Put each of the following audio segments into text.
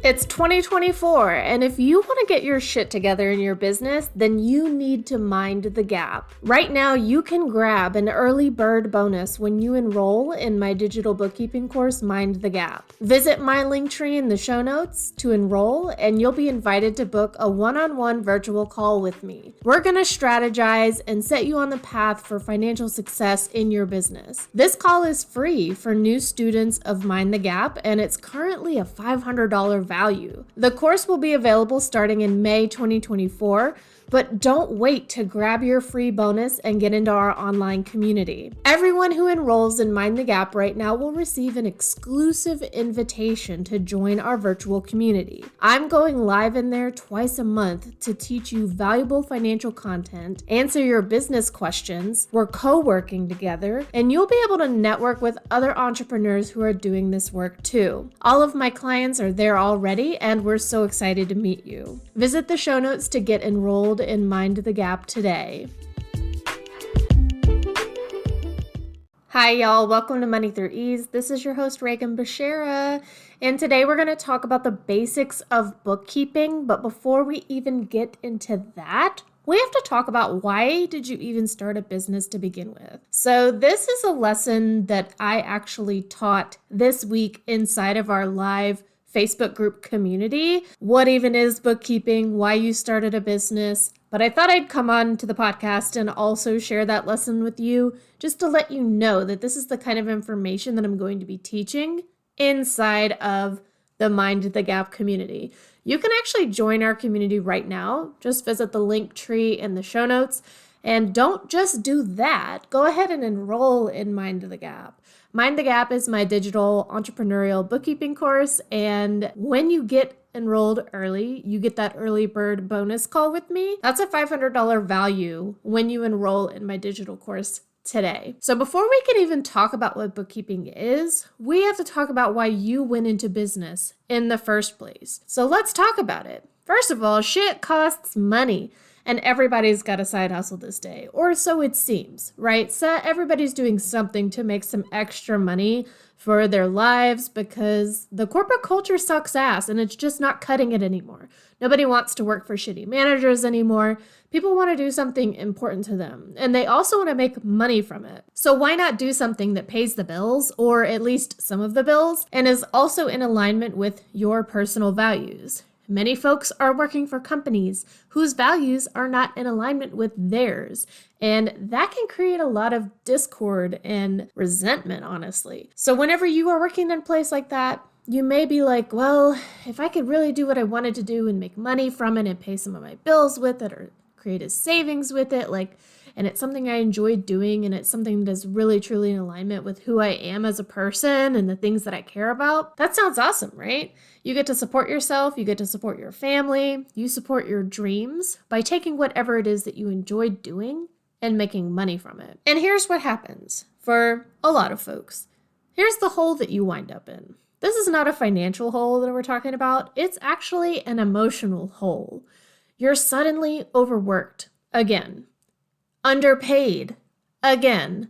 It's 2024, and if you want to get your shit together in your business, then you need to mind the gap. Right now, you can grab an early bird bonus when you enroll in my digital bookkeeping course, Mind the Gap. Visit my link tree in the show notes to enroll, and you'll be invited to book a one-on-one virtual call with me. We're going to strategize and set you on the path for financial success in your business. This call is free for new students of Mind the Gap, and it's currently a $500 value. The course will be available starting in May 2024, but don't wait to grab your free bonus and get into our online community. Everyone who enrolls in Mind the Gap right now will receive an exclusive invitation to join our virtual community. I'm going live in there twice a month to teach you valuable financial content, answer your business questions, we're co-working together, and you'll be able to network with other entrepreneurs who are doing this work too. All of my clients are there already, and we're so excited to meet you. Visit the show notes to get enrolled in Mind the Gap today. Hi y'all, welcome to Money Through Ease. This is your host Regan Bashara, and today we're going to talk about the basics of bookkeeping. But before we even get into that, we have to talk about why did you even start a business to begin with? So this is a lesson that I actually taught this week inside of our live Facebook group community. What even is bookkeeping? Why you started a business? But I thought I'd come on to the podcast and also share that lesson with you, just to let you know that this is the kind of information that I'm going to be teaching inside of the Mind the Gap community. You can actually join our community right now. Just visit the link tree in the show notes. And don't just do that. Go ahead and enroll in Mind the Gap. Mind the Gap is my digital entrepreneurial bookkeeping course. And when you get enrolled early, you get that early bird bonus call with me. That's a $500 value when you enroll in my digital course today. So before we can even talk about what bookkeeping is, we have to talk about why you went into business in the first place. So let's talk about it. First of all, shit costs money. And everybody's got a side hustle this day, or so it seems, right? So everybody's doing something to make some extra money for their lives because the corporate culture sucks ass and it's just not cutting it anymore. Nobody wants to work for shitty managers anymore. People want to do something important to them, and they also want to make money from it. So why not do something that pays the bills, or at least some of the bills, and is also in alignment with your personal values? Many folks are working for companies whose values are not in alignment with theirs, and that can create a lot of discord and resentment, honestly. So whenever you are working in a place like that, you may be like, well, if I could really do what I wanted to do and make money from it and pay some of my bills with it or create a savings with it, and it's something I enjoy doing, and it's something that is really truly in alignment with who I am as a person and the things that I care about. That sounds awesome, right? You get to support yourself, you get to support your family, you support your dreams by taking whatever it is that you enjoy doing and making money from it. And here's what happens for a lot of folks. Here's the hole that you wind up in. This is not a financial hole that we're talking about. It's actually an emotional hole. You're suddenly overworked again, underpaid again,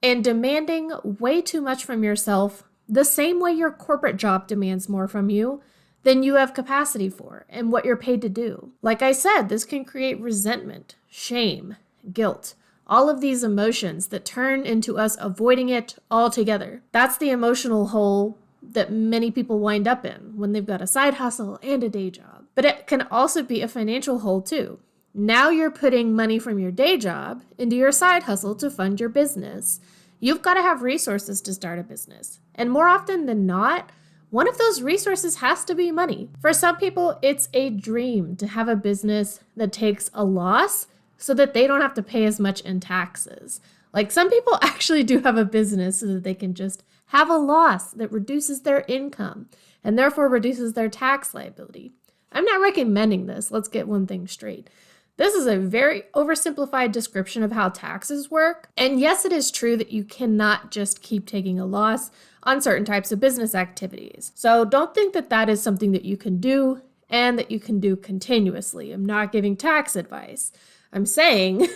and demanding way too much from yourself the same way your corporate job demands more from you than you have capacity for and what you're paid to do. Like I said, this can create resentment, shame, guilt, all of these emotions that turn into us avoiding it altogether. That's the emotional hole that many people wind up in when they've got a side hustle and a day job. But it can also be a financial hole too. Now you're putting money from your day job into your side hustle to fund your business. You've got to have resources to start a business. And more often than not, one of those resources has to be money. For some people, it's a dream to have a business that takes a loss so that they don't have to pay as much in taxes. Like some people actually do have a business so that they can just have a loss that reduces their income and therefore reduces their tax liability. I'm not recommending this. Let's get one thing straight. This is a very oversimplified description of how taxes work. And yes, it is true that you cannot just keep taking a loss on certain types of business activities. So don't think that that is something that you can do and that you can do continuously. I'm not giving tax advice. I'm saying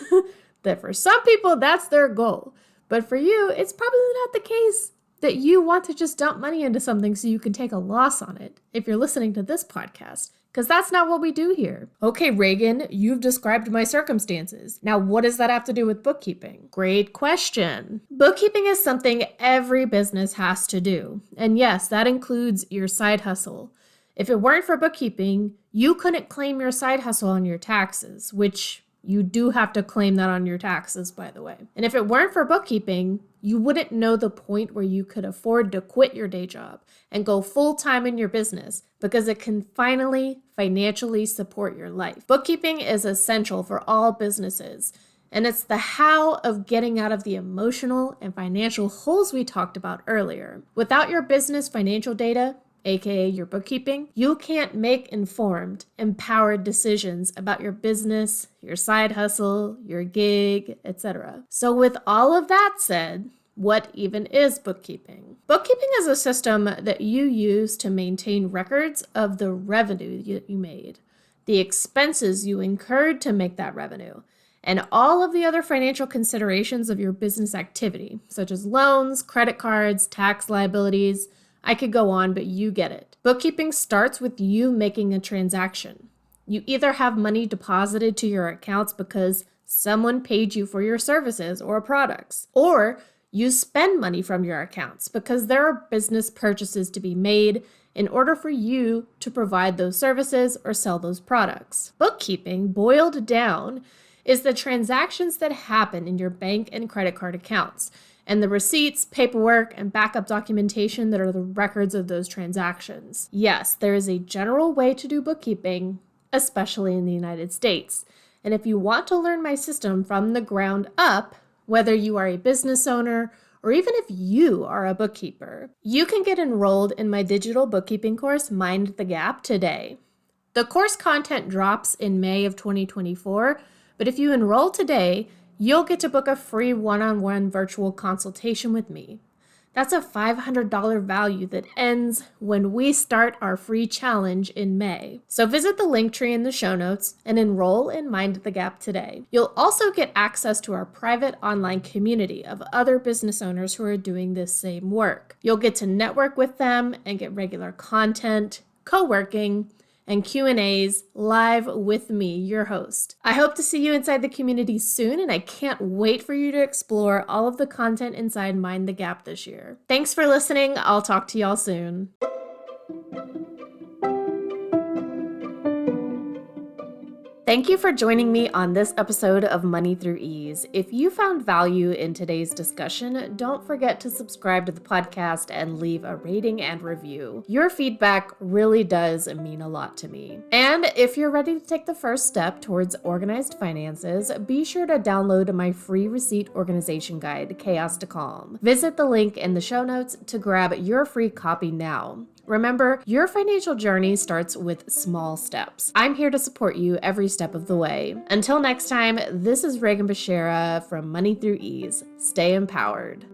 that for some people, that's their goal. But for you, it's probably not the case. that you want to just dump money into something so you can take a loss on it if you're listening to this podcast, because that's not what we do here. Okay, Regan, you've described my circumstances. Now, what does that have to do with bookkeeping? Great question. Bookkeeping is something every business has to do. And yes, that includes your side hustle. If it weren't for bookkeeping, you couldn't claim your side hustle on your taxes, which you do have to claim that on your taxes, by the way. And if it weren't for bookkeeping, you wouldn't know the point where you could afford to quit your day job and go full-time in your business because it can finally financially support your life. Bookkeeping is essential for all businesses, and it's the how of getting out of the emotional and financial holes we talked about earlier. Without your business financial data, aka your bookkeeping, you can't make informed, empowered decisions about your business, your side hustle, your gig, etc. So with all of that said, what even is bookkeeping? Bookkeeping is a system that you use to maintain records of the revenue you made, the expenses you incurred to make that revenue, and all of the other financial considerations of your business activity, such as loans, credit cards, tax liabilities. I could go on, but you get it. Bookkeeping starts with you making a transaction. You either have money deposited to your accounts because someone paid you for your services or products, or you spend money from your accounts because there are business purchases to be made in order for you to provide those services or sell those products. Bookkeeping, boiled down, is the transactions that happen in your bank and credit card accounts, and the receipts, paperwork, and backup documentation that are the records of those transactions. Yes, there is a general way to do bookkeeping, especially in the United States. And if you want to learn my system from the ground up, whether you are a business owner or even if you are a bookkeeper, you can get enrolled in my digital bookkeeping course, Mind the Gap, today. The course content drops in May of 2024, but if you enroll today, you'll get to book a free one-on-one virtual consultation with me. That's a $500 value that ends when we start our free challenge in May. So visit the link tree in the show notes and enroll in Mind the Gap today. You'll also get access to our private online community of other business owners who are doing this same work. You'll get to network with them and get regular content, co-working, and Q&As live with me, your host. I hope to see you inside the community soon, and I can't wait for you to explore all of the content inside Mind the Gap this year. Thanks for listening. I'll talk to y'all soon. Thank you for joining me on this episode of Money Through Ease. If you found value in today's discussion, don't forget to subscribe to the podcast and leave a rating and review. Your feedback really does mean a lot to me. And if you're ready to take the first step towards organized finances, be sure to download my free receipt organization guide, Chaos to Calm. Visit the link in the show notes to grab your free copy now. Remember, your financial journey starts with small steps. I'm here to support you every step of the way. Until next time, this is Regan Bashara from Money Through Ease. Stay empowered.